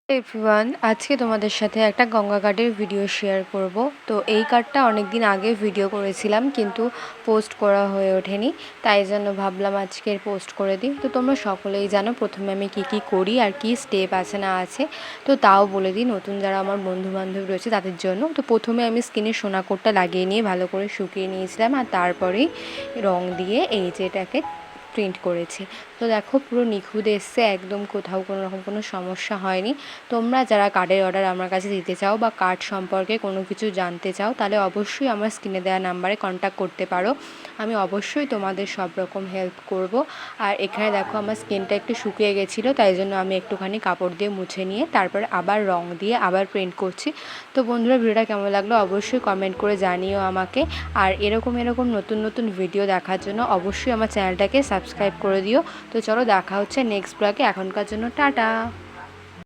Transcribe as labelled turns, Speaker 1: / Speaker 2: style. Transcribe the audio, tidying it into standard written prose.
Speaker 1: Everyone, আজকে তোমাদের সাথে একটা গঙ্গা কার্ডের ভিডিও শেয়ার করব। তো এই কার্ডটা অনেক দিন আগে ভিডিও করেছিলাম, কিন্তু পোস্ট করা হয়ে ওঠেনি, তাই জন্য ভাবলাম আজকে পোস্ট করে দিই। তো তোমরা সকলেই জানো প্রথমে আমি কি করি আর কি স্টেপ আছে না আছে, তো তাও বলে দিই নতুন যারা আমার বন্ধুবান্ধব রয়েছে তাদের জন্য। তো প্রথমে আমি স্কিনে সোনা কোটটা লাগিয়ে নিয়ে ভালো করে শুকিয়ে নিয়েছিলাম, আর তারপরেই রং দিয়ে এই যে এটাকে প্রিন্ট করেছি। তো দেখো পুরো নিখুঁত এসছে, একদম কোথাও কোনো রকম কোনো সমস্যা হয়নি। তোমরা যারা কার্ডের অর্ডার আমার কাছে দিতে চাও বা কার্ড সম্পর্কে কোনো কিছু জানতে চাও, তাহলে অবশ্যই আমার স্ক্রিনে দেওয়া নাম্বারে কন্ট্যাক্ট করতে পারো। আমি অবশ্যই তোমাদের সব রকম হেল্প করব। আর এখানে দেখো আমার স্কিনটা একটু শুকিয়ে গেছিলো, তাই জন্য আমি একটুখানি কাপড় দিয়ে মুছে নিয়ে তারপরে আবার রং দিয়ে আবার প্রিন্ট করছি। তো বন্ধুরা, ভিডিওটা কেমন লাগলো অবশ্যই কমেন্ট করে জানিও আমাকে। আর এরকম নতুন নতুন ভিডিও দেখার জন্য অবশ্যই আমার চ্যানেলটাকে সাবস্ক্রাইব করে দিও। তো চলো দেখা হচ্ছে নেক্সট ব্লগে, এখনকার জন্য টাটা।